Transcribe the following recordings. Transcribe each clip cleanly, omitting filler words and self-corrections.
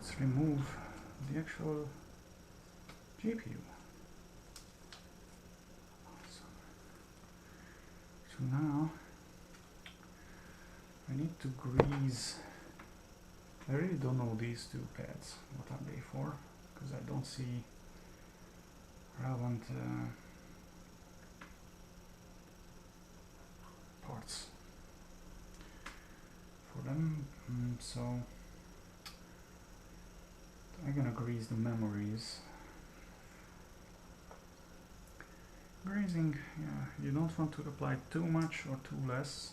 let's remove the actual GPU. So now I need to grease. I really don't know these two pads, what are they for, because I don't see relevant parts for them. So I'm gonna grease the memories. Greasing, yeah, you don't want to apply too much or too less.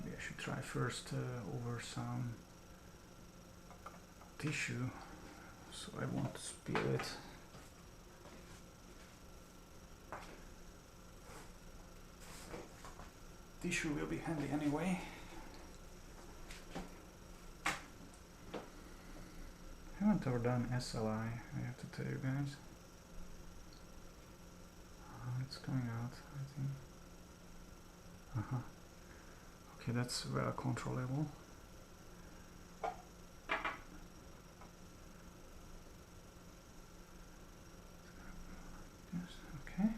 Maybe I should try first over some tissue, so I won't spill it. Tissue will be handy anyway. I haven't ever done SLI, I have to tell you guys. It's coming out, I think. Okay, that's well controllable. Yes, okay.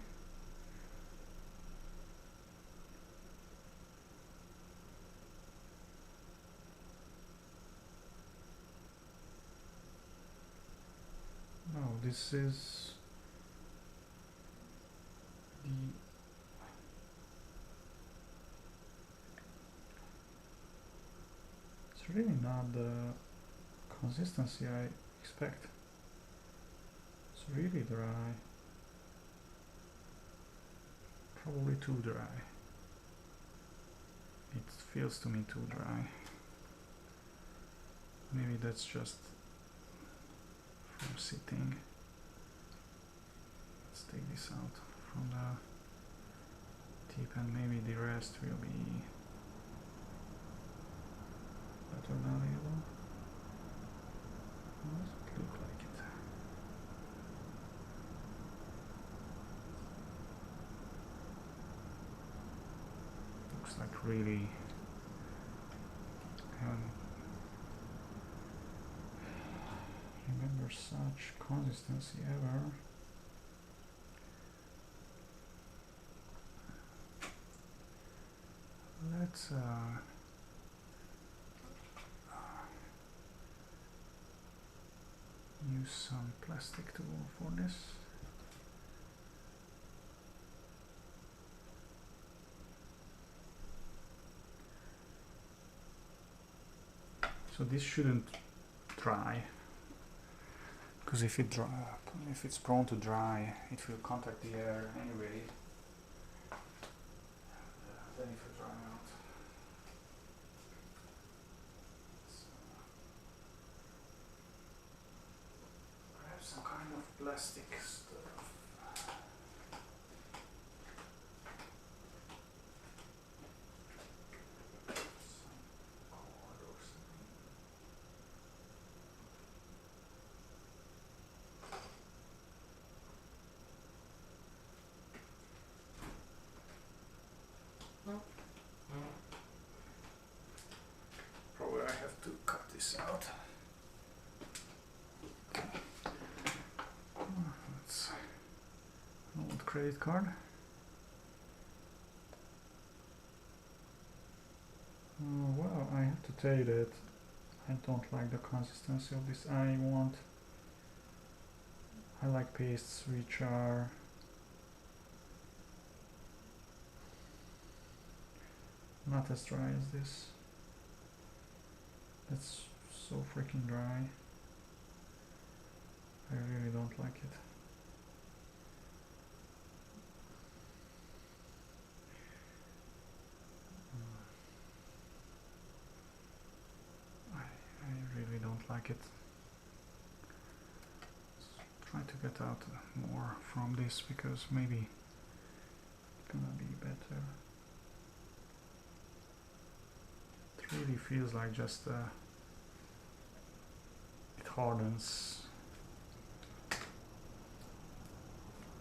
Now this is the it's really not the consistency I expect. It's really dry. Probably too dry. It feels to me too dry. Maybe that's just from sitting. Let's take this out from the tip and maybe the rest will be better valuable. How does it look like it? Looks like really I haven't remember such consistency ever. Let's use some plastic tool for this. So this shouldn't dry, because if it's prone to dry, it will contact the air anyway. Then it will dry out. Grab some kind of plastic stuff. Probably I have to cut this out. That's an old credit card. Well, I have to tell you that I don't like the consistency of this. I like pastes which are not as dry as this. That's so freaking dry. I really don't like it. I really don't like it. Let's try to get out more from this, because maybe it's gonna be better. It really feels like just it hardens.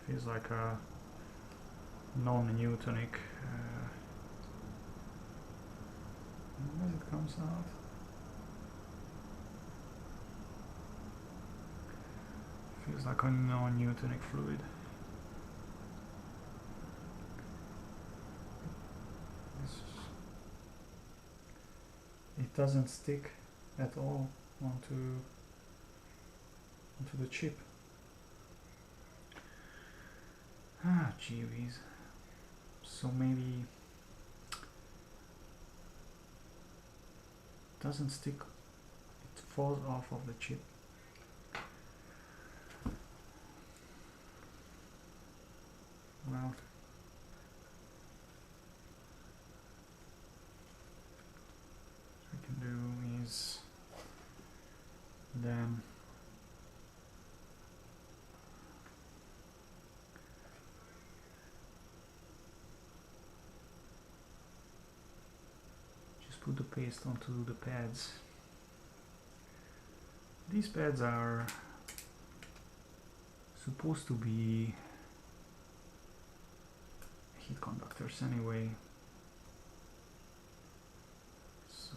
Feels like a non-Newtonic. As it comes out. Feels like a non-Newtonic fluid. It doesn't stick at all onto the chip. Ah, gee whiz. So maybe it doesn't stick, it falls off of the chip. Well, what we can do is then just put the paste onto the pads. These pads are supposed to be heat conductors anyway, so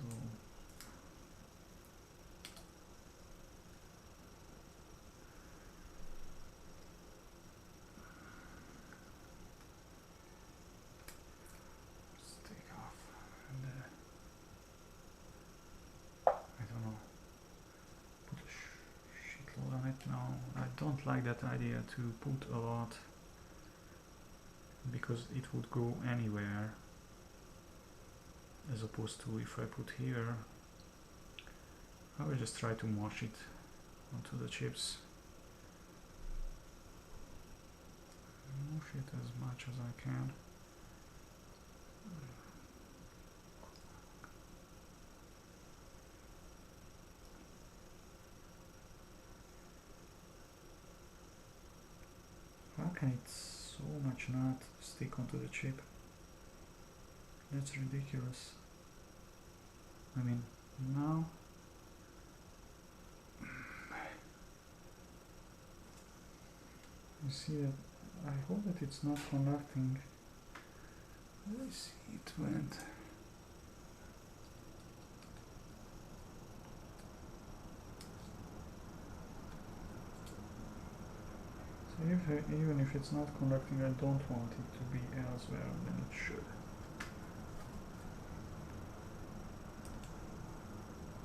let's take off and I don't know, put a shitload on it. No, I don't like that idea to put a lot, because it would go anywhere, as opposed to if I put here, I will just try to mush it onto the chips. Mush it as much as I can. How can it so much not stick onto the chip? That's ridiculous. I mean, now you see that, I hope that it's not conducting. I see it went. So even if it's not conducting, I don't want it to be elsewhere than it should.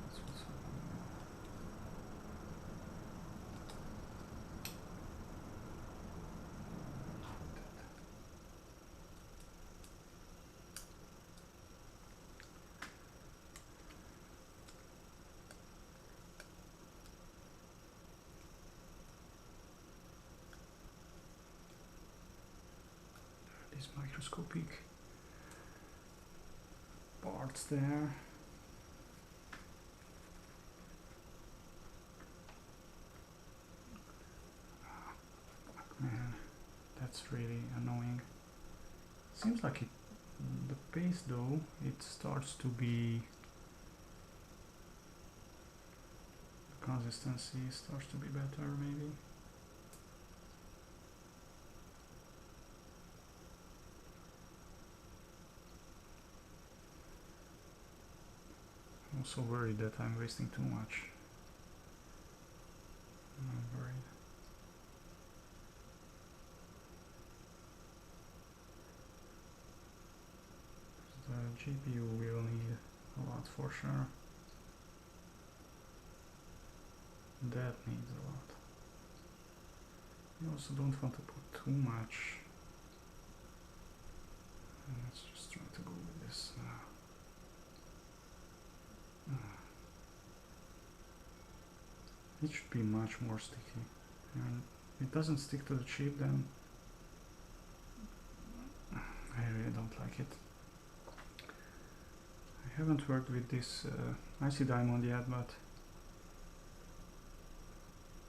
That's what's happening now. These microscopic parts there. Man, that's really annoying. Seems like it, the paste though, it starts to be, the consistency starts to be better maybe. I'm also worried that I'm wasting too much. I'm worried. The GPU will need a lot for sure. That needs a lot. You also don't want to put too much. And let's just try to go with this now. It should be much more sticky. And it doesn't stick to the chip, then I really don't like it. I haven't worked with this IC diamond yet, but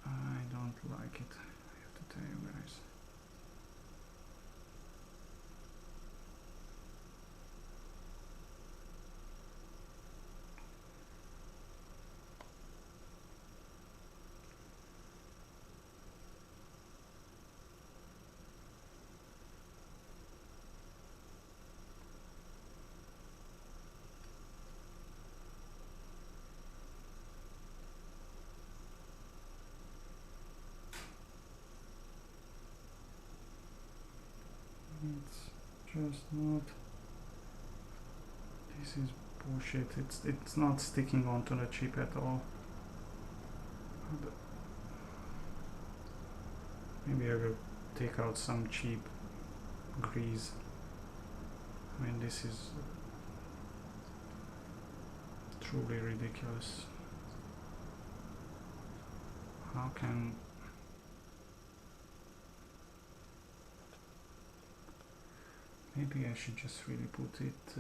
I don't like it, I have to tell you guys. It's just not. This is bullshit. It's not sticking onto the chip at all. Maybe I will take out some cheap grease. I mean, this is truly ridiculous. How can... Maybe I should just really put it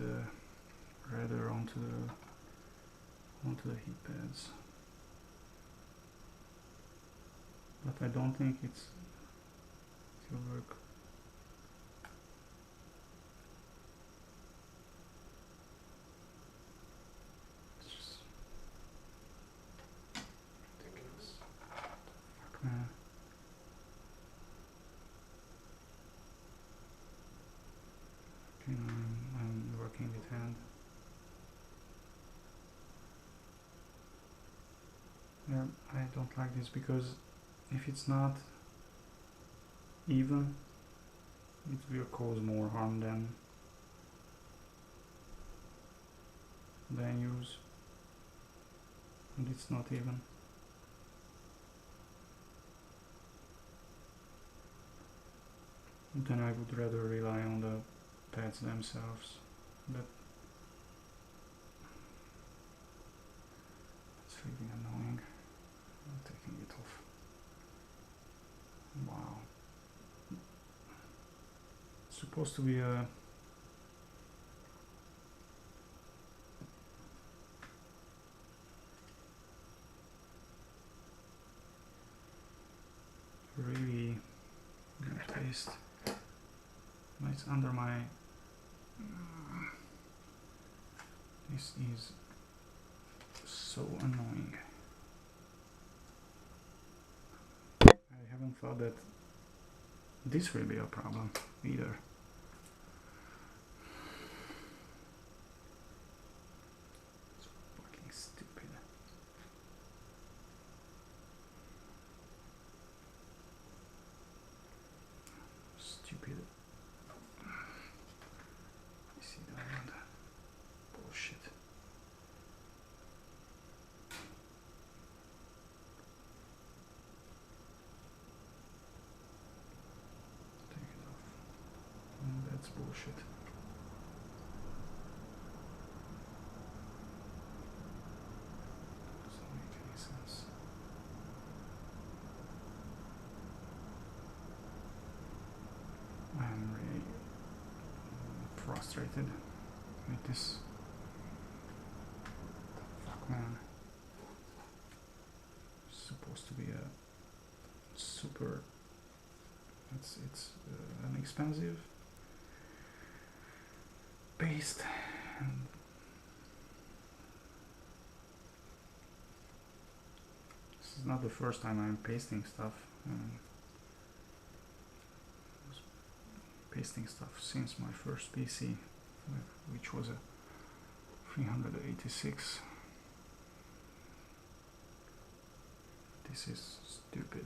rather onto the heat pads. But I don't think it will work. It's just ridiculous. Fuck, man. Okay, I'm working with hand. Yeah, I don't like this because if it's not even, it will cause more harm than use, and it's not even. Then I would rather rely on the pads themselves. That's really annoying. I'm taking it off. Wow. It's supposed to be a really good paste. It's under my... This is so annoying. I haven't thought that this will be a problem either. It's fucking stupid. Stupid. You see that? Bullshit. That's bullshit. Doesn't make any sense. I'm really frustrated with this. Fuck, man. It's supposed to be a super... It's an expensive paste, and this is not the first time I'm pasting stuff. Pasting stuff since my first PC, which was a 386. This is stupid.